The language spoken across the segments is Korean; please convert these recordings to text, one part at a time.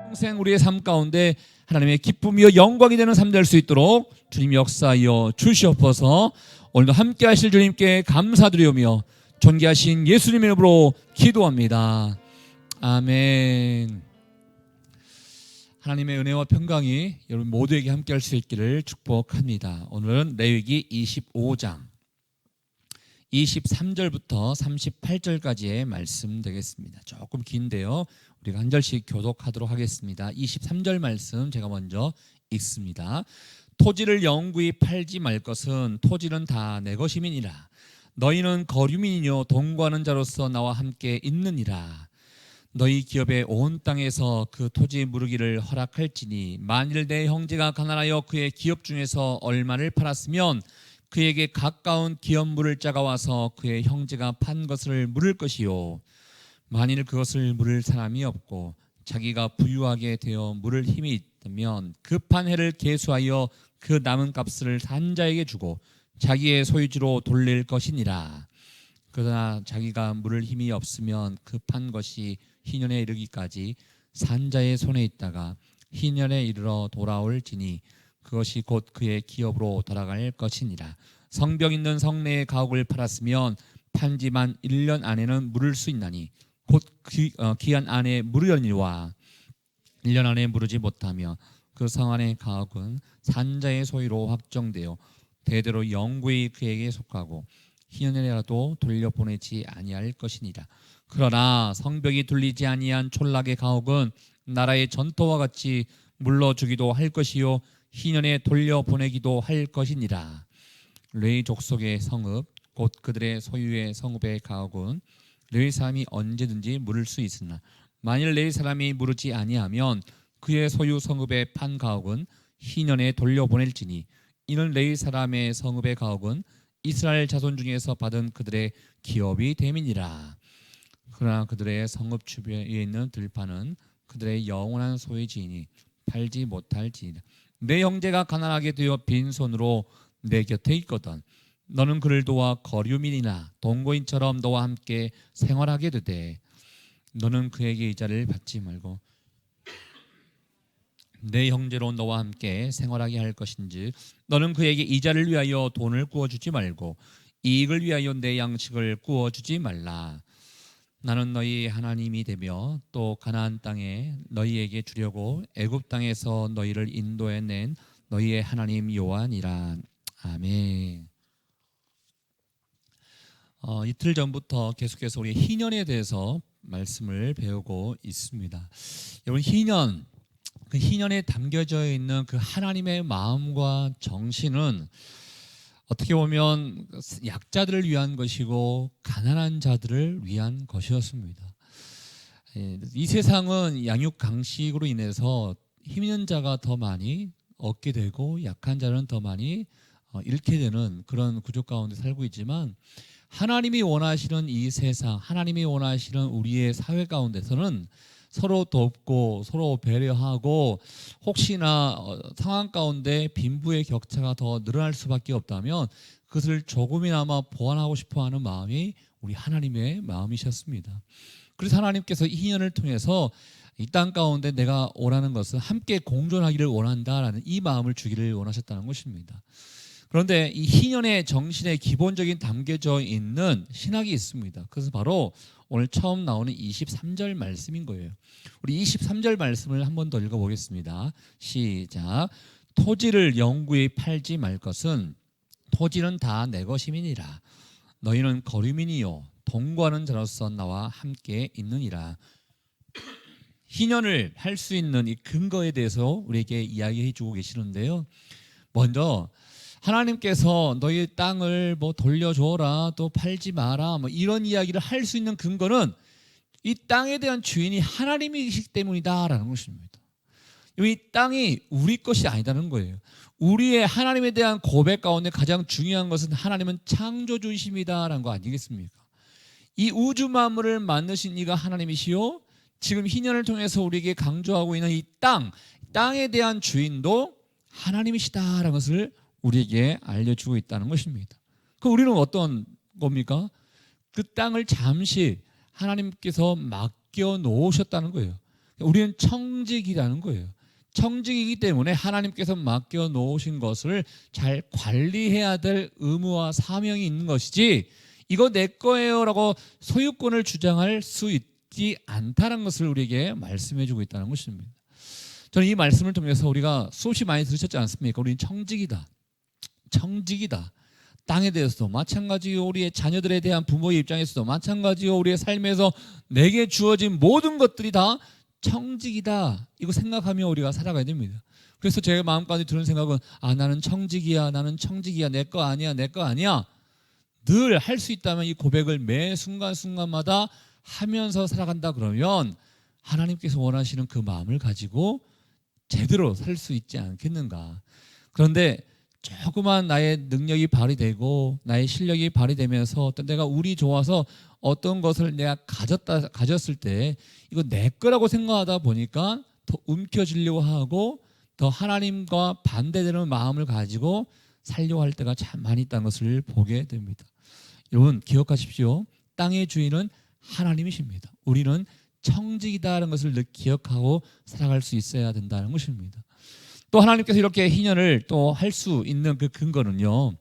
평생 우리의 삶 가운데 하나님의 기쁨이요 영광이 되는 삶 될 수 있도록 주님 역사하여 주시옵소서. 오늘도 함께 하실 주님께 감사드리오며 존귀하신 예수님의 이름으로 기도합니다. 아멘. 하나님의 은혜와 평강이 여러분 모두에게 함께 할 수 있기를 축복합니다. 오늘은 레위기 25장 23절부터 38절까지의 말씀 되겠습니다. 조금 긴데요, 우리가 한 절씩 교독하도록 하겠습니다. 23절 말씀 제가 먼저 읽습니다. 토지를 영구히 팔지 말 것은 토지는 다 내 것임이니라. 너희는 거류민이요 동거하는 자로서 나와 함께 있느니라. 너희 기업의 온 땅에서 그 토지 무르기를 허락할지니 만일 내 형제가 가난하여 그의 기업 중에서 얼마를 팔았으면 그에게 가까운 기업 물을 자가 와서 그의 형제가 판 것을 물을 것이요, 만일 그것을 물을 사람이 없고 자기가 부유하게 되어 물을 힘이 있다면 그 판 해를 계수하여 그 남은 값을 산 자에게 주고 자기의 소유지로 돌릴 것이니라. 그러나 자기가 물을 힘이 없으면 그 판 것이 희년에 이르기까지 산 자의 손에 있다가 희년에 이르러 돌아올지니 그것이 곧 그의 기업으로 돌아갈 것이니라. 성벽 있는 성내의 가옥을 팔았으면 판지만 1년 안에는 물을 수 있나니 곧 기한 안에 물으려니와 1년 안에 물으지 못하며 그 성 안의 가옥은 산자의 소유로 확정되어 대대로 영구히 그에게 속하고 희년이라도 돌려보내지 아니할 것이니라. 그러나 성벽이 둘리지 아니한 촌락의 가옥은 나라의 전토와 같이 물러주기도 할 것이요 희년에 돌려보내기도 할 것이니라. 레위 족속의 성읍 곧 그들의 소유의 성읍의 가옥은 레위 사람이 언제든지 물을 수 있으나 만일 레위 사람이 물으지 아니하면 그의 소유 성읍의 판 가옥은 희년에 돌려보낼지니 이는 레위 사람의 성읍의 가옥은 이스라엘 자손 중에서 받은 그들의 기업이 됨이니라. 그러나 그들의 성읍 주변에 있는 들판은 그들의 영원한 소유지이니 팔지 못할지니라. 내 형제가 가난하게 되어 빈손으로 내 곁에 있거든 너는 그를 도와 거류민이나 동거인처럼 너와 함께 생활하게 되되 너는 그에게 이자를 받지 말고 내 형제로 너와 함께 생활하게 할 것인지 너는 그에게 이자를 위하여 돈을 구워주지 말고 이익을 위하여 내 양식을 구워주지 말라. 나는 너희 하나님이 되며 또 가나안 땅에 너희에게 주려고 애굽 땅에서 너희를 인도해낸 너희의 하나님 여호와니라. 아멘. 이틀 전부터 계속해서 우리 희년에 대해서 말씀을 배우고 있습니다. 여러분, 희년, 그 희년에 담겨져 있는 그 하나님의 마음과 정신은 어떻게 보면 약자들을 위한 것이고 가난한 자들을 위한 것이었습니다. 이 세상은 양육 강식으로 인해서 힘 있는 자가 더 많이 얻게 되고 약한 자는 더 많이 잃게 되는 그런 구조 가운데 살고 있지만 하나님이 원하시는 이 세상, 하나님이 원하시는 우리의 사회 가운데서는 서로 돕고 서로 배려하고 혹시나 상황 가운데 빈부의 격차가 더 늘어날 수밖에 없다면 그것을 조금이나마 보완하고 싶어하는 마음이 우리 하나님의 마음이셨습니다. 그래서 하나님께서 이 희년을 통해서 이 땅 가운데 내가 원하는 것은 함께 공존하기를 원한다라는 이 마음을 주기를 원하셨다는 것입니다. 그런데 이 희년의 정신에 기본적인 담겨져 있는 신학이 있습니다. 그래서 바로 오늘 처음 나오는 23절 말씀인 거예요. 우리 23절 말씀을 한 번 더 읽어보겠습니다. 시작. 토지를 영구히 팔지 말 것은 토지는 다 내 것임이니라. 너희는 거류민이요 동거하는 자로서 나와 함께 있느니라. 희년을 할 수 있는 이 근거에 대해서 우리에게 이야기해 주고 계시는데요. 먼저 하나님께서 너희 땅을 뭐 돌려줘라 또 팔지 마라 뭐 이런 이야기를 할 수 있는 근거는 이 땅에 대한 주인이 하나님이시기 때문이다라는 것입니다. 이 땅이 우리 것이 아니다는 거예요. 우리의 하나님에 대한 고백 가운데 가장 중요한 것은 하나님은 창조주이십니다라는 거 아니겠습니까? 이 우주 만물을 만드신 이가 하나님이시요 지금 희년을 통해서 우리에게 강조하고 있는 이 땅에 대한 주인도 하나님이시다라는 것을 우리에게 알려주고 있다는 것입니다. 그럼 우리는 어떤 겁니까? 그 땅을 잠시 하나님께서 맡겨 놓으셨다는 거예요. 우리는 청직이라는 거예요. 청직이기 때문에 하나님께서 맡겨 놓으신 것을 잘 관리해야 될 의무와 사명이 있는 것이지, 이거 내 거예요라고 소유권을 주장할 수 있지 않다는 것을 우리에게 말씀해 주고 있다는 것입니다. 저는 이 말씀을 통해서 우리가 수없이 많이 들으셨지 않습니까? 우리는 청직이다. 청직이다. 땅에 대해서도 마찬가지요, 우리의 자녀들에 대한 부모의 입장에서도 마찬가지요, 우리의 삶에서 내게 주어진 모든 것들이 다 청직이다. 이거 생각하며 우리가 살아가야 됩니다. 그래서 제 마음까지 드는 생각은, 나는 청직이야, 나는 청직이야, 내 거 아니야, 내 거 아니야. 늘 할 수 있다면 이 고백을 매 순간순간마다 하면서 살아간다 그러면 하나님께서 원하시는 그 마음을 가지고 제대로 살 수 있지 않겠는가. 그런데 조그만 나의 능력이 발휘되고 나의 실력이 발휘되면서 내가 운이 좋아서 어떤 것을 내가 가졌을 때 이거 내 거라고 생각하다 보니까 더 움켜쥐려고 하고 더 하나님과 반대되는 마음을 가지고 살려고 할 때가 참 많이 있다는 것을 보게 됩니다. 여러분 기억하십시오. 땅의 주인은 하나님이십니다. 우리는 청직이다라는 것을 늘 기억하고 살아갈 수 있어야 된다는 것입니다. 또 하나님께서 이렇게 희년을 또 할 수 있는 그 근거는요,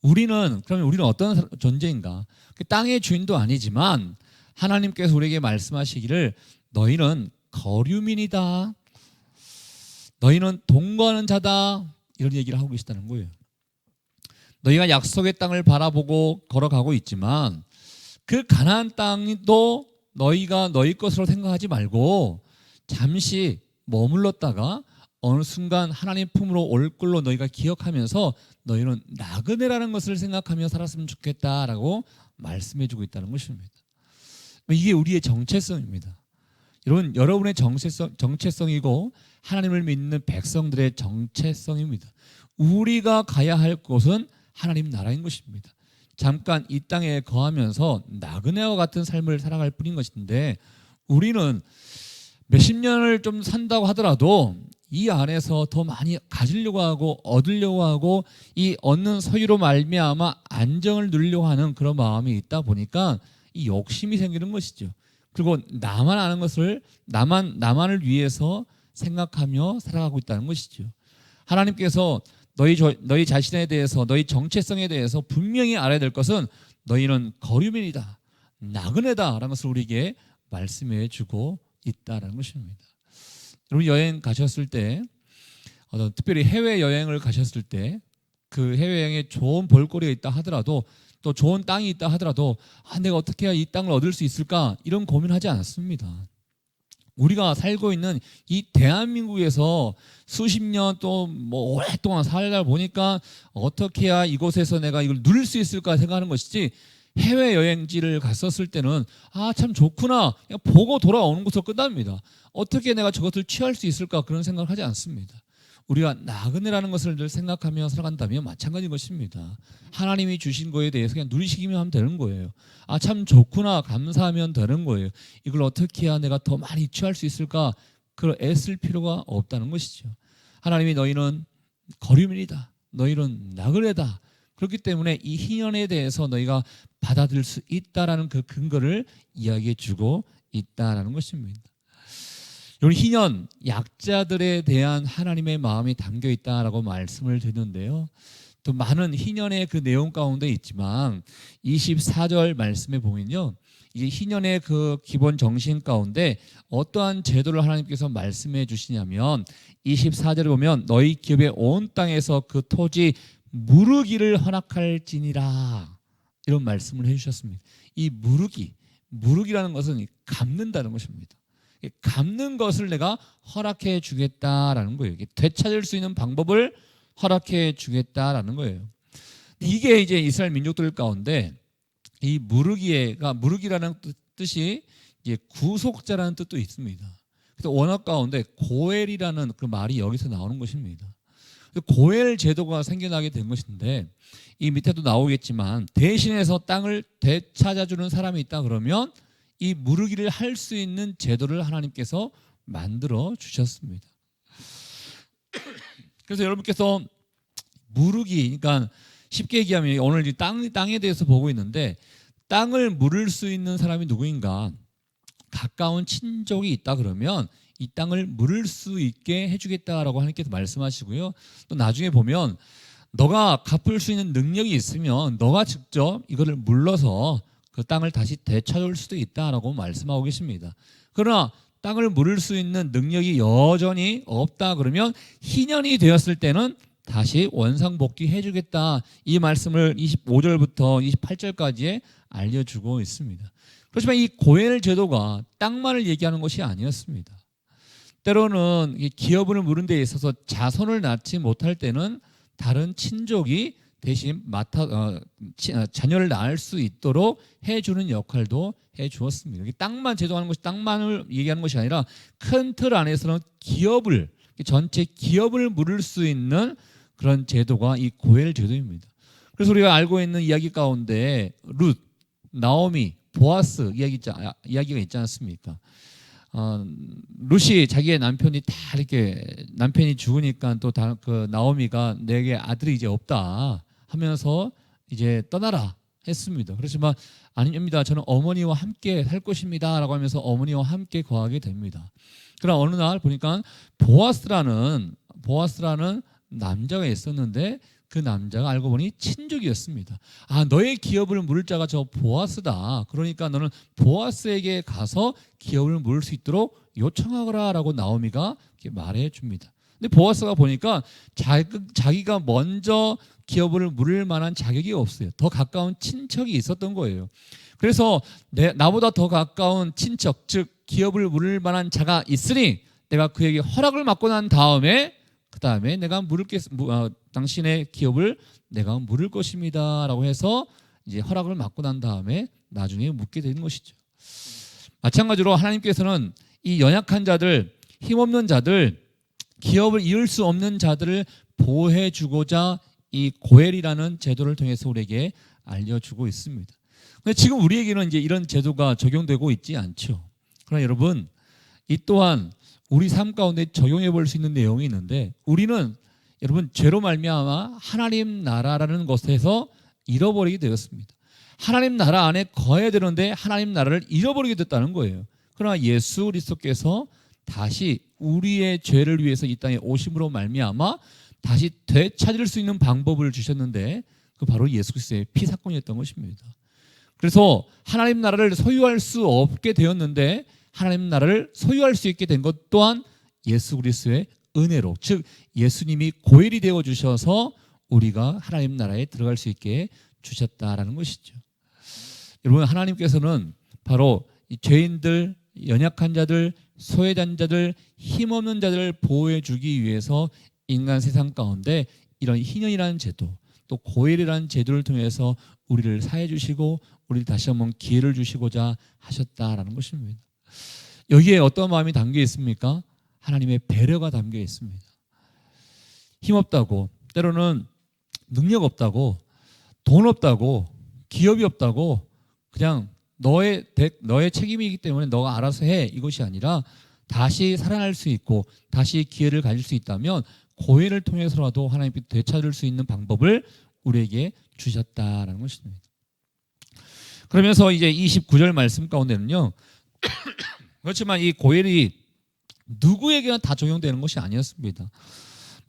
그러면 우리는 어떤 존재인가? 땅의 주인도 아니지만 하나님께서 우리에게 말씀하시기를 너희는 거류민이다, 너희는 동거하는 자다, 이런 얘기를 하고 계시다는 거예요. 너희가 약속의 땅을 바라보고 걸어가고 있지만 그 가나안 땅도 너희가 너희 것으로 생각하지 말고 잠시 머물렀다가 어느 순간 하나님 품으로 올 걸로 너희가 기억하면서 너희는 나그네라는 것을 생각하며 살았으면 좋겠다라고 말씀해주고 있다는 것입니다. 이게 우리의 정체성입니다. 여러분의 정체성이고 하나님을 믿는 백성들의 정체성입니다. 우리가 가야 할 곳은 하나님 나라인 것입니다. 잠깐 이 땅에 거하면서 나그네와 같은 삶을 살아갈 뿐인 것인데, 우리는 몇십 년을 좀 산다고 하더라도 이 안에서 더 많이 가지려고 하고 얻으려고 하고 이 얻는 소유로 말미암아 안정을 누리려고 하는 그런 마음이 있다 보니까 이 욕심이 생기는 것이죠. 그리고 나만 아는 것을 나만을 위해서 생각하며 살아가고 있다는 것이죠. 하나님께서 너희 자신에 대해서, 너희 정체성에 대해서 분명히 알아야 될 것은 너희는 거류민이다, 나그네다라는 것을 우리에게 말씀해 주고 있다는 것입니다. 여러분 여행 가셨을 때, 특별히 해외여행을 가셨을 때 그 해외여행에 좋은 볼거리가 있다 하더라도, 또 좋은 땅이 있다 하더라도 내가 어떻게 해야 이 땅을 얻을 수 있을까, 이런 고민하지 않습니다. 우리가 살고 있는 이 대한민국에서 수십 년 또 뭐 오랫동안 살다 보니까 어떻게 해야 이곳에서 내가 이걸 누릴 수 있을까 생각하는 것이지, 해외여행지를 갔었을 때는 참 좋구나, 그냥 보고 돌아오는 것으로 끝납니다. 어떻게 내가 저것을 취할 수 있을까, 그런 생각을 하지 않습니다. 우리가 나그네라는 것을 늘 생각하며 살아간다면 마찬가지인 것입니다. 하나님이 주신 거에 대해서 그냥 누리시기만 하면 되는 거예요. 참 좋구나, 감사하면 되는 거예요. 이걸 어떻게 해야 내가 더 많이 취할 수 있을까, 그걸 애쓸 필요가 없다는 것이죠. 하나님이 너희는 거류민이다, 너희는 나그네다, 그렇기 때문에 이 희년에 대해서 너희가 받아들일 수 있다라는 그 근거를 이야기해 주고 있다라는 것입니다. 여러분 희년, 약자들에 대한 하나님의 마음이 담겨 있다라고 말씀을 드렸는데요, 또 많은 희년의 그 내용 가운데 있지만 24절 말씀에 보면요, 이 희년의 그 기본 정신 가운데 어떠한 제도를 하나님께서 말씀해 주시냐면 24절에 보면 너희 기업의 온 땅에서 그 토지 무르기를 허락할지니라, 이런 말씀을 해주셨습니다. 이 무르기라는 것은 갚는다는 것입니다. 갚는 것을 내가 허락해 주겠다라는 거예요. 되찾을 수 있는 방법을 허락해 주겠다라는 거예요. 이게 이제 이스라엘 민족들 가운데 이 무르기라는 뜻이 이제 구속자라는 뜻도 있습니다. 그래서 원어 가운데 고엘이라는 그 말이 여기서 나오는 것입니다. 고엘 제도가 생겨나게 된 것인데, 이 밑에도 나오겠지만 대신해서 땅을 되찾아주는 사람이 있다 그러면 이 무르기를 할 수 있는 제도를 하나님께서 만들어 주셨습니다. 그래서 여러분께서 무르기, 그러니까 쉽게 얘기하면 오늘 땅에 대해서 보고 있는데, 땅을 물을 수 있는 사람이 누구인가? 가까운 친족이 있다 그러면 이 땅을 물을 수 있게 해주겠다라고 하나님께서 말씀하시고요. 또 나중에 보면 너가 갚을 수 있는 능력이 있으면 너가 직접 이거를 물러서 그 땅을 다시 되찾을 수도 있다라고 말씀하고 계십니다. 그러나 땅을 물을 수 있는 능력이 여전히 없다 그러면 희년이 되었을 때는 다시 원상복귀해 주겠다. 이 말씀을 25절부터 28절까지에 알려주고 있습니다. 그렇지만 이 고엘 제도가 땅만을 얘기하는 것이 아니었습니다. 때로는 기업을 물은 데 있어서 자손을 낳지 못할 때는 다른 친족이 대신 자녀를 낳을 수 있도록 해주는 역할도 해주었습니다. 땅만 제도하는 것이 땅만을 얘기하는 것이 아니라 큰 틀 안에서는 기업을 전체 기업을 물을 수 있는 그런 제도가 이 고엘 제도입니다. 그래서 우리가 알고 있는 이야기 가운데 룻, 나오미, 보아스 이야기가 있지 않습니까? 룻이 자기의 남편이 다 이렇게 남편이 죽으니까 또 그 나오미가 내게 아들이 이제 없다 하면서 이제 떠나라 했습니다. 그렇지만 아닙니다. 저는 어머니와 함께 살 것입니다라고 하면서 어머니와 함께 거하게 됩니다. 그러나 어느 날 보니까 보아스라는 남자가 있었는데 그 남자가 알고 보니 친족이었습니다. 너의 기업을 물을 자가 저 보아스다. 그러니까 너는 보아스에게 가서 기업을 물을 수 있도록 요청하거라라고 나오미가 말해 줍니다. 근데 보아스가 보니까 자기가 먼저 기업을 물을 만한 자격이 없어요. 더 가까운 친척이 있었던 거예요. 그래서 나보다 더 가까운 친척, 즉 기업을 물을 만한 자가 있으니 내가 그에게 허락을 받고 난 다음에 내가 당신의 기업을 내가 물을 것입니다라고 해서 이제 허락을 받고 난 다음에 나중에 묻게 되는 것이죠. 마찬가지로 하나님께서는 이 연약한 자들, 힘없는 자들, 기업을 이을 수 없는 자들을 보호해 주고자 이 고엘이라는 제도를 통해서 우리에게 알려주고 있습니다. 근데 지금 우리에게는 이제 이런 제도가 적용되고 있지 않죠. 그러나 여러분, 이 또한 우리 삶 가운데 적용해 볼 수 있는 내용이 있는데 우리는 여러분 죄로 말미암아 하나님 나라라는 것에서 잃어버리게 되었습니다. 하나님 나라 안에 거해야 되는데 하나님 나라를 잃어버리게 됐다는 거예요. 그러나 예수 그리스도께서 다시 우리의 죄를 위해서 이 땅에 오심으로 말미암아 다시 되찾을 수 있는 방법을 주셨는데 그 바로 예수 그리스도의 피 사건이었던 것입니다. 그래서 하나님 나라를 소유할 수 없게 되었는데 하나님 나라를 소유할 수 있게 된 것 또한 예수 그리스도의 은혜로, 즉 예수님이 고엘이 되어 주셔서 우리가 하나님 나라에 들어갈 수 있게 주셨다라는 것이죠. 여러분, 하나님께서는 바로 이 죄인들, 연약한 자들, 소외된 자들, 힘없는 자들을 보호해 주기 위해서 인간 세상 가운데 이런 희년이라는 제도, 또 고엘이라는 제도를 통해서 우리를 사해 주시고 우리를 다시 한번 기회를 주시고자 하셨다라는 것입니다. 여기에 어떤 마음이 담겨 있습니까? 하나님의 배려가 담겨 있습니다. 힘없다고, 때로는 능력 없다고, 돈 없다고, 기업이 없다고 그냥 너의 책임이기 때문에 너가 알아서 해, 이것이 아니라 다시 살아날 수 있고 다시 기회를 가질 수 있다면 고엘을 통해서라도 하나님께 되찾을 수 있는 방법을 우리에게 주셨다라는 것입니다. 그러면서 이제 29절 말씀 가운데는요, 그렇지만 이 고엘이 누구에게나 다 적용되는 것이 아니었습니다.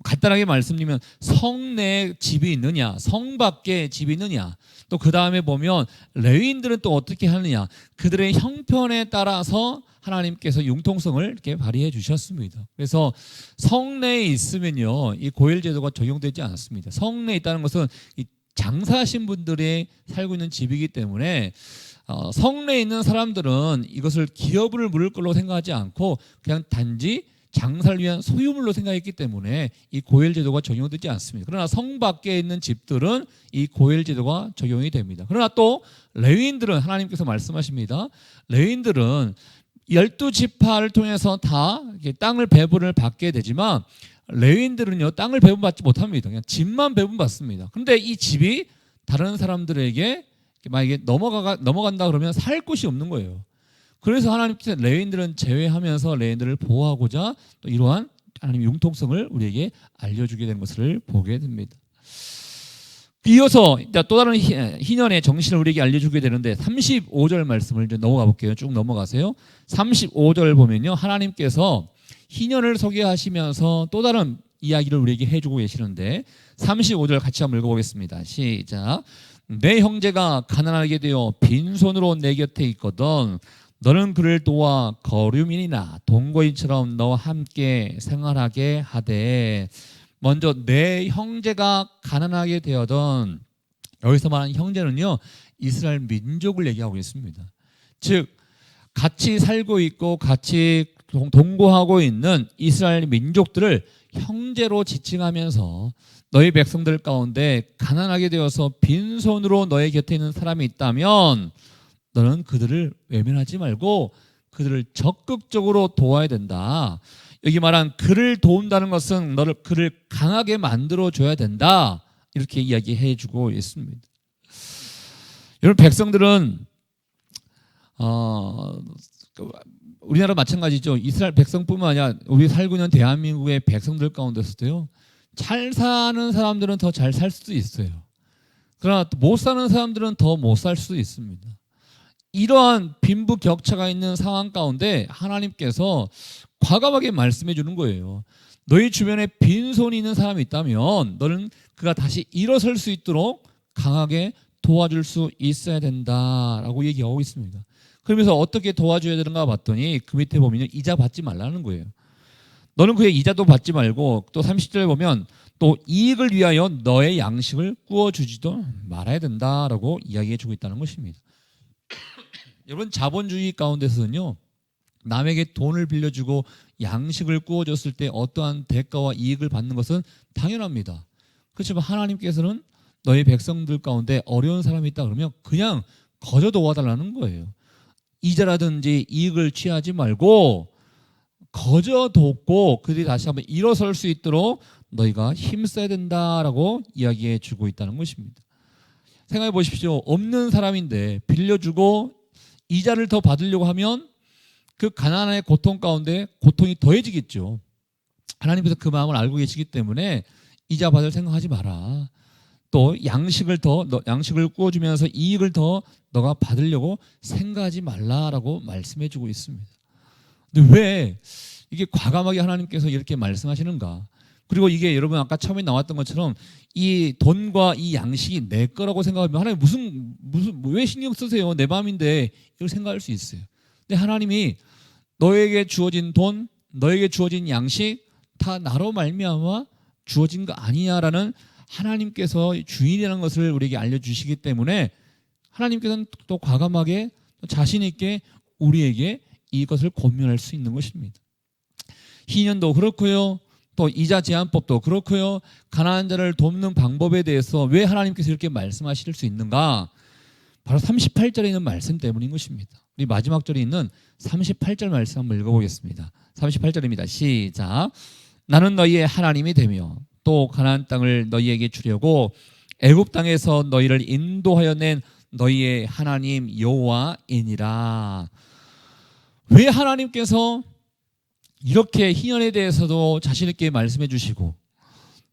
간단하게 말씀드리면 성 내에 집이 있느냐, 성 밖에 집이 있느냐, 또 그 다음에 보면 레위인들은 또 어떻게 하느냐, 그들의 형편에 따라서 하나님께서 융통성을 이렇게 발휘해 주셨습니다. 그래서 성 내에 있으면요, 이 고엘 제도가 적용되지 않았습니다. 성 내에 있다는 것은 이 장사하신 분들이 살고 있는 집이기 때문에 성내에 있는 사람들은 이것을 기업을 물을 걸로 생각하지 않고 그냥 단지 장사를 위한 소유물로 생각했기 때문에 이 고엘 제도가 적용되지 않습니다. 그러나 성 밖에 있는 집들은 이 고엘 제도가 적용이 됩니다. 그러나 또 레위인들은 하나님께서 말씀하십니다. 레위인들은 12지파를 통해서 다 땅을 배분을 받게 되지만 레위인들은요, 땅을 배분받지 못합니다. 그냥 집만 배분받습니다. 그런데 이 집이 다른 사람들에게 만약에 넘어간다 그러면 살 곳이 없는 거예요. 그래서 하나님께서 레위인들은 제외하면서 레위인들을 보호하고자 또 이러한 하나님의 융통성을 우리에게 알려주게 된 것을 보게 됩니다. 이어서 또 다른 희년의 정신을 우리에게 알려주게 되는데 35절 말씀을 이제 넘어가 볼게요. 쭉 넘어가세요. 35절 보면요, 하나님께서 희년을 소개하시면서 또 다른 이야기를 우리에게 해주고 계시는데 35절 같이 한번 읽어보겠습니다. 시작. 내 형제가 가난하게 되어 빈손으로 내 곁에 있거든 너는 그를 도와 거류민이나 동거인처럼 너와 함께 생활하게 하되. 먼저 내 형제가 가난하게 되어던, 여기서 말하는 형제는요 이스라엘 민족을 얘기하고 있습니다. 즉 같이 살고 있고 같이 동거하고 있는 이스라엘 민족들을 형제로 지칭하면서 너희 백성들 가운데 가난하게 되어서 빈손으로 너희 곁에 있는 사람이 있다면 너는 그들을 외면하지 말고 그들을 적극적으로 도와야 된다. 여기 말한 그를 도운다는 것은 그를 강하게 만들어줘야 된다. 이렇게 이야기해 주고 있습니다. 여러분, 백성들은 우리나라 마찬가지죠. 이스라엘 백성뿐만 아니라 우리 살고 있는 대한민국의 백성들 가운데서도요, 잘 사는 사람들은 더 잘 살 수도 있어요. 그러나 못 사는 사람들은 더 못 살 수도 있습니다. 이러한 빈부격차가 있는 상황 가운데 하나님께서 과감하게 말씀해 주는 거예요. 너희 주변에 빈손이 있는 사람이 있다면 너는 그가 다시 일어설 수 있도록 강하게 도와줄 수 있어야 된다라고 얘기하고 있습니다. 그러면서 어떻게 도와줘야 되는가 봤더니 그 밑에 보면 이자 받지 말라는 거예요. 너는 그의 이자도 받지 말고, 또 30절에 보면 또 이익을 위하여 너의 양식을 구워주지도 말아야 된다라고 이야기해 주고 있다는 것입니다. 여러분, 자본주의 가운데서는요, 남에게 돈을 빌려주고 양식을 구워줬을 때 어떠한 대가와 이익을 받는 것은 당연합니다. 그렇지만 하나님께서는 너희 백성들 가운데 어려운 사람이 있다 그러면 그냥 거저 도와달라는 거예요. 이자라든지 이익을 취하지 말고 거저 돕고 그들이 다시 한번 일어설 수 있도록 너희가 힘써야 된다라고 이야기해 주고 있다는 것입니다. 생각해 보십시오. 없는 사람인데 빌려주고 이자를 더 받으려고 하면 그 가난의 고통 가운데 고통이 더해지겠죠. 하나님께서 그 마음을 알고 계시기 때문에 이자 받을 생각하지 마라. 또 양식을 구워주면서 이익을 더 너가 받으려고 생각하지 말라라고 말씀해주고 있습니다. 근데 왜 이게 과감하게 하나님께서 이렇게 말씀하시는가? 그리고 이게 여러분 아까 처음에 나왔던 것처럼 이 돈과 이 양식이 내 거라고 생각하면 하나님 무슨 왜 신경 쓰세요? 내 마음인데 이걸 생각할 수 있어요. 근데 하나님이 너에게 주어진 돈, 너에게 주어진 양식 다 나로 말미암아 주어진 거 아니냐라는 하나님께서 주인이라는 것을 우리에게 알려주시기 때문에 하나님께서는 또 과감하게 자신 있게 우리에게 이것을 권면할 수 있는 것입니다. 희년도 그렇고요. 또 이자 제한법도 그렇고요. 가난한 자를 돕는 방법에 대해서 왜 하나님께서 이렇게 말씀하실 수 있는가? 바로 38절에 있는 말씀 때문인 것입니다. 우리 마지막 절에 있는 38절 말씀 한번 읽어보겠습니다. 38절입니다. 시작. 나는 너희의 하나님이 되며 또 가나안 땅을 너희에게 주려고 애굽 땅에서 너희를 인도하여 낸 너희의 하나님 여호와이니라. 왜 하나님께서 이렇게 희년에 대해서도 자신 있게 말씀해 주시고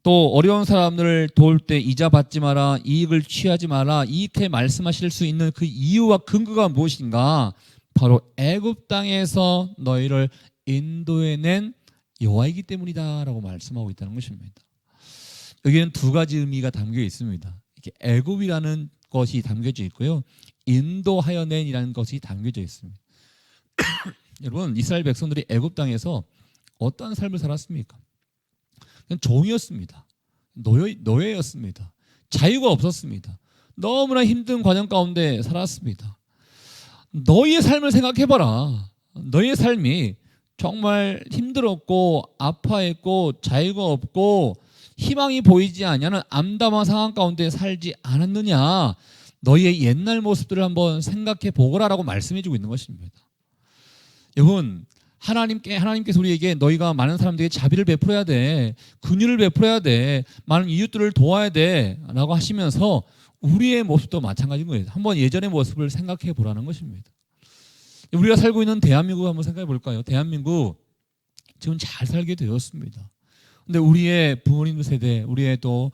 또 어려운 사람들을 도울 때 이자 받지 마라, 이익을 취하지 마라 이렇게 말씀하실 수 있는 그 이유와 근거가 무엇인가? 바로 애굽 땅에서 너희를 인도해낸 여호와이기 때문이다라고 말씀하고 있다는 것입니다. 여기는 두 가지 의미가 담겨 있습니다. 이렇게 애굽이라는 것이 담겨져 있고요, 인도하여 낸이라는 것이 담겨져 있습니다. 여러분, 이스라엘 백성들이 애굽 땅에서 어떠한 삶을 살았습니까? 그냥 종이었습니다. 노예였습니다. 자유가 없었습니다. 너무나 힘든 과정 가운데 살았습니다. 너희의 삶을 생각해봐라. 너희의 삶이 정말 힘들었고 아파했고 자유가 없고 희망이 보이지 않냐는 암담한 상황 가운데 살지 않았느냐. 너희의 옛날 모습들을 한번 생각해 보거라라고 말씀해 주고 있는 것입니다. 여러분, 하나님께서 우리에게 너희가 많은 사람들에게 자비를 베풀어야 돼, 긍휼을 베풀어야 돼, 많은 이웃들을 도와야 돼 라고 하시면서 우리의 모습도 마찬가지인 거예요. 한번 예전의 모습을 생각해 보라는 것입니다. 우리가 살고 있는 대한민국 한번 생각해 볼까요? 대한민국 지금 잘 살게 되었습니다. 근데 우리의 부모님 세대, 우리의 또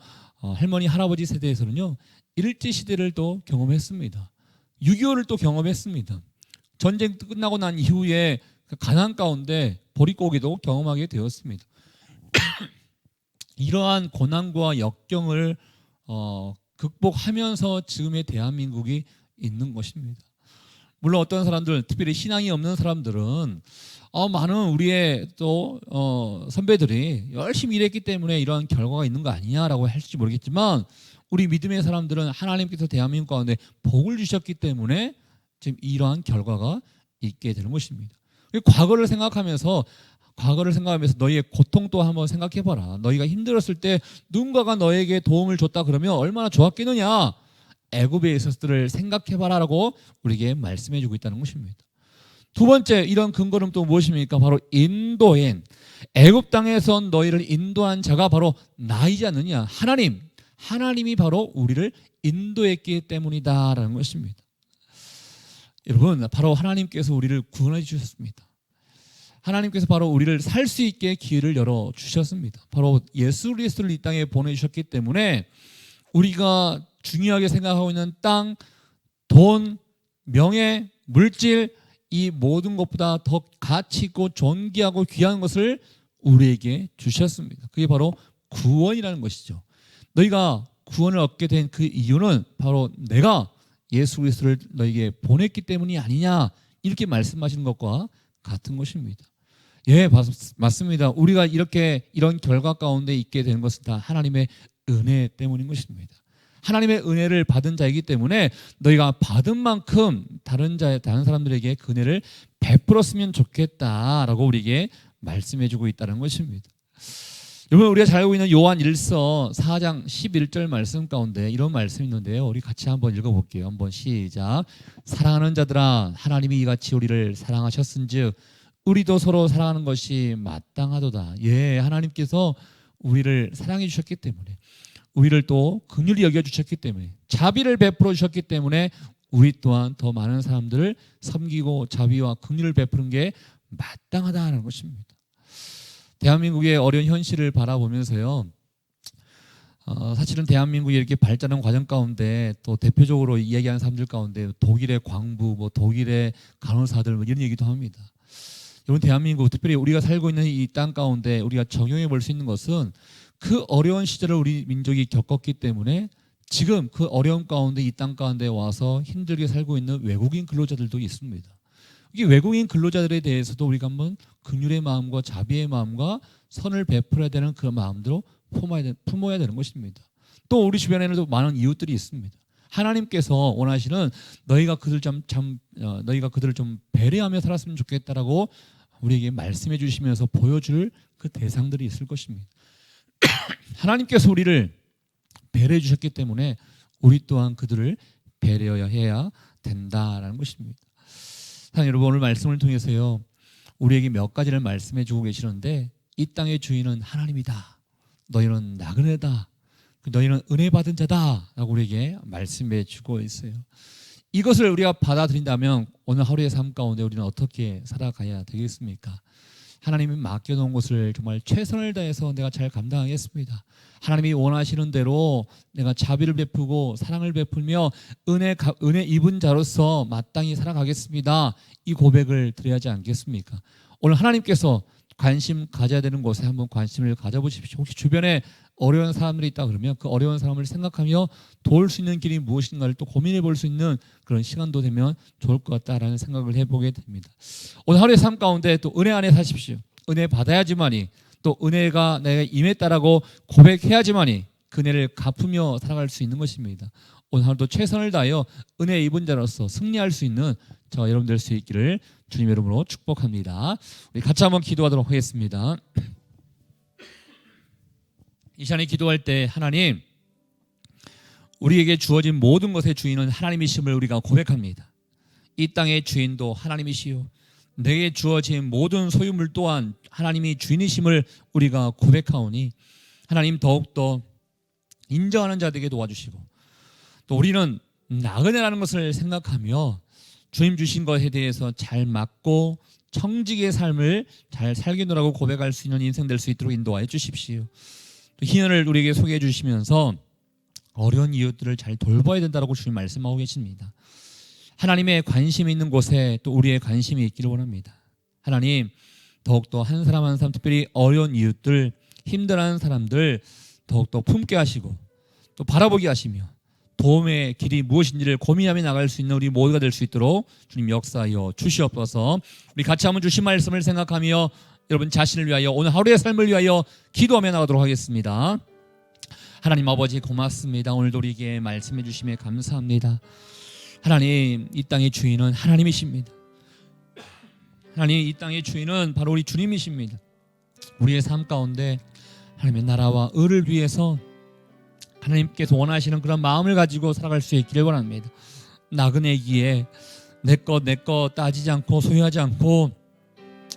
할머니 할아버지 세대에서는요 일제시대를 또 경험했습니다. 6.25를 또 경험했습니다. 전쟁 끝나고 난 이후에 그 가난 가운데 보릿고기도 경험하게 되었습니다. 이러한 고난과 역경을 극복하면서 지금의 대한민국이 있는 것입니다. 물론 어떤 사람들, 특별히 신앙이 없는 사람들은 많은 우리의 또 선배들이 열심히 일했기 때문에 이러한 결과가 있는 거 아니냐라고 할지 모르겠지만, 우리 믿음의 사람들은 하나님께서 대한민국 가운데 복을 주셨기 때문에 지금 이러한 결과가 있게 되는 것입니다. 과거를 생각하면서 너희의 고통도 한번 생각해봐라. 너희가 힘들었을 때 누군가가 너에게 도움을 줬다 그러면 얼마나 좋았겠느냐. 애굽에 있었을 생각해봐라라고 우리에게 말씀해주고 있다는 것입니다. 두 번째 이런 근거는 또 무엇입니까? 바로 인도인, 애굽 땅에서 너희를 인도한 자가 바로 나이지 않느냐. 하나님이 바로 우리를 인도했기 때문이다라는 것입니다. 여러분, 바로 하나님께서 우리를 구원해 주셨습니다. 하나님께서 바로 우리를 살 수 있게 기회를 열어 주셨습니다. 바로 예수 그리스도를 이 땅에 보내주셨기 때문에 우리가 중요하게 생각하고 있는 땅, 돈, 명예, 물질, 이 모든 것보다 더 가치 있고 존귀하고 귀한 것을 우리에게 주셨습니다. 그게 바로 구원이라는 것이죠. 너희가 구원을 얻게 된 그 이유는 바로 내가 예수 그리스도를 너에게 보냈기 때문이 아니냐, 이렇게 말씀하시는 것과 같은 것입니다. 예, 맞습니다. 우리가 이런 결과 가운데 있게 되는 것은 다 하나님의 은혜 때문인 것입니다. 하나님의 은혜를 받은 자이기 때문에 너희가 받은 만큼 다른 사람들에게 그 은혜를 베풀었으면 좋겠다라고 우리에게 말씀해주고 있다는 것입니다. 여러분, 우리가 잘 알고 있는 요한 1서 4장 11절 말씀 가운데 이런 말씀이 있는데요. 우리 같이 한번 읽어볼게요. 한번 시작. 사랑하는 자들아, 하나님이 이같이 우리를 사랑하셨은즉 우리도 서로 사랑하는 것이 마땅하도다. 예, 하나님께서 우리를 사랑해 주셨기 때문에, 우리를 또 긍휼히 여겨 주셨기 때문에, 자비를 베풀어 주셨기 때문에 우리 또한 더 많은 사람들을 섬기고 자비와 긍휼을 베푸는 게 마땅하다는 것입니다. 대한민국의 어려운 현실을 바라보면서요, 사실은 대한민국이 이렇게 발전한 과정 가운데 또 대표적으로 이야기하는 사람들 가운데 독일의 광부, 독일의 간호사들 이런 얘기도 합니다. 여러분, 대한민국, 특별히 우리가 살고 있는 이 땅 가운데 우리가 적용해 볼 수 있는 것은 그 어려운 시절을 우리 민족이 겪었기 때문에 지금 그 어려움 가운데 이 땅 가운데 와서 힘들게 살고 있는 외국인 근로자들도 있습니다. 이 외국인 근로자들에 대해서도 우리가 한번 긍휼의 마음과 자비의 마음과 선을 베풀어야 되는 그 마음대로 품어야 되는 것입니다. 또 우리 주변에는 많은 이웃들이 있습니다. 하나님께서 원하시는 너희가 그들을 좀 배려하며 살았으면 좋겠다라고 우리에게 말씀해 주시면서 보여줄 그 대상들이 있을 것입니다. 하나님께서 우리를 배려해 주셨기 때문에 우리 또한 그들을 배려해야 된다라는 것입니다. 여러분, 오늘 말씀을 통해서요, 우리에게 몇 가지를 말씀해 주고 계시는데, 이 땅의 주인은 하나님이다. 너희는 나그네다. 너희는 은혜 받은 자다. 라고 우리에게 말씀해 주고 있어요. 이것을 우리가 받아들인다면 오늘 하루의 삶 가운데 우리는 어떻게 살아가야 되겠습니까? 하나님이 맡겨놓은 것을 정말 최선을 다해서 내가 잘 감당하겠습니다. 하나님이 원하시는 대로 내가 자비를 베푸고 사랑을 베풀며 은혜 입은 자로서 마땅히 살아가겠습니다. 이 고백을 드려야 하지 않겠습니까? 오늘 하나님께서 관심 가져야 되는 곳에 한번 관심을 가져보십시오. 혹시 주변에 어려운 사람들이 있다 그러면 그 어려운 사람을 생각하며 도울 수 있는 길이 무엇인가를 또 고민해 볼 수 있는 그런 시간도 되면 좋을 것 같다라는 생각을 해보게 됩니다. 오늘 하루의 삶 가운데 또 은혜 안에 사십시오. 은혜 받아야지만이, 또 은혜가 내가 임했다라고 고백해야지만이 그 은혜를 갚으며 살아갈 수 있는 것입니다. 오늘 하루도 최선을 다하여 은혜 입은 자로서 승리할 수 있는 저와 여러분 될 수 있기를 주님의 이름으로 축복합니다. 우리 같이 한번 기도하도록 하겠습니다. 이 시간에 기도할 때 하나님, 우리에게 주어진 모든 것의 주인은 하나님이심을 우리가 고백합니다. 이 땅의 주인도 하나님이시요, 내게 주어진 모든 소유물 또한 하나님이 주인이심을 우리가 고백하오니 하나님 더욱더 인정하는 자들에게 도와주시고, 또 우리는 나그네라는 것을 생각하며 주님 주신 것에 대해서 잘 맞고 청지기의 삶을 잘 살겠노라고 고백할 수 있는 인생 될 수 있도록 인도하여 주십시오. 또 희년을 우리에게 소개해 주시면서 어려운 이웃들을 잘 돌봐야 된다고 주님 말씀하고 계십니다. 하나님의 관심이 있는 곳에 또 우리의 관심이 있기를 원합니다. 하나님, 더욱더 한 사람 한 사람, 특별히 어려운 이웃들, 힘들어하는 사람들 더욱더 품게 하시고 또 바라보게 하시며 도움의 길이 무엇인지를 고민하며 나갈 수 있는 우리 모두가 될 수 있도록 주님 역사하여 주시옵소서. 우리 같이 한번 주신 말씀을 생각하며 여러분 자신을 위하여 오늘 하루의 삶을 위하여 기도하며 나가도록 하겠습니다. 하나님 아버지 고맙습니다. 오늘도 우리에게 말씀해 주심에 감사합니다. 하나님, 이 땅의 주인은 하나님이십니다. 하나님, 이 땅의 주인은 바로 우리 주님이십니다. 우리의 삶 가운데 하나님의 나라와 의를 위해서 하나님께서 원하시는 그런 마음을 가지고 살아갈 수 있기를 원합니다. 나그네기에 내 것 따지지 않고 소유하지 않고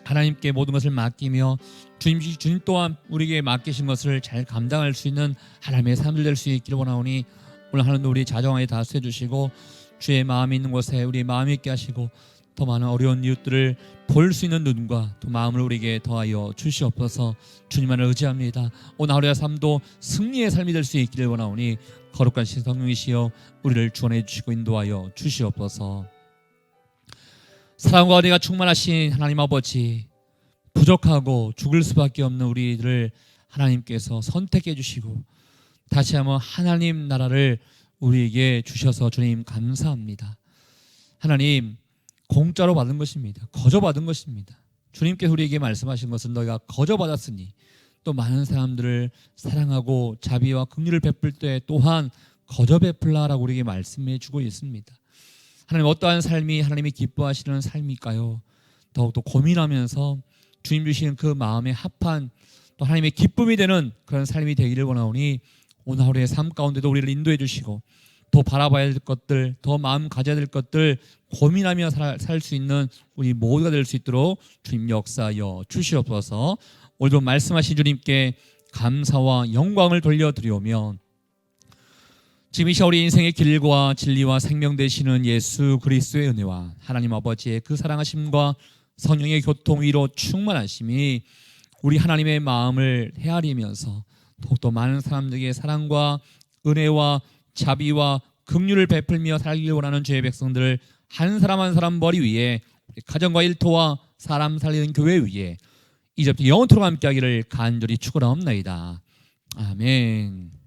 하나님께 모든 것을 맡기며 주님 또한 우리에게 맡기신 것을 잘 감당할 수 있는 하나님의 삶을 될 수 있기를 원하오니 오늘 하루도 우리 자정하에 다수해 주시고 주의 마음이 있는 곳에 우리 마음이 있게 하시고 더 많은 어려운 이웃들을 볼 수 있는 눈과 또 마음을 우리에게 더하여 주시옵소서. 주님만을 의지합니다. 오늘 하루의 삶도 승리의 삶이 될 수 있기를 원하오니 거룩한 성령이시여 우리를 주원해 주시고 인도하여 주시옵소서. 사랑과 은혜가 충만하신 하나님 아버지, 부족하고 죽을 수밖에 없는 우리들을 하나님께서 선택해 주시고 다시 한번 하나님 나라를 우리에게 주셔서 주님 감사합니다. 하나님, 공짜로 받은 것입니다. 거저 받은 것입니다. 주님께서 우리에게 말씀하신 것은 너희가 거저 받았으니 또 많은 사람들을 사랑하고 자비와 긍휼을 베풀 때 또한 거저 베풀라라고 우리에게 말씀해 주고 있습니다. 하나님, 어떠한 삶이 하나님이 기뻐하시는 삶일까요? 더욱더 고민하면서 주님 주시는 그 마음에 합한 또 하나님의 기쁨이 되는 그런 삶이 되기를 원하오니 오늘 하루의 삶 가운데도 우리를 인도해 주시고 더 바라봐야 될 것들, 더 마음 가져야 될 것들 고민하며 살 수 있는 우리 모두가 될 수 있도록 주님 역사하여 주시옵소서. 오늘도 말씀하신 주님께 감사와 영광을 돌려드리오며 지금 이 시간 우리 인생의 길과 진리와 생명 되시는 예수 그리스도의 은혜와 하나님 아버지의 그 사랑하심과 성령의 교통 위로 충만하심이 우리 하나님의 마음을 헤아리면서 더욱더 많은 사람들에게 사랑과 은혜와 자비와 긍휼을 베풀며 살기를 원하는 주의 백성들을 한 사람 한 사람 머리 위에 가정과 일터와 사람 살리는 교회 위에 이제부터 영원토록 함께하기를 간절히 축원하옵나이다. 아멘.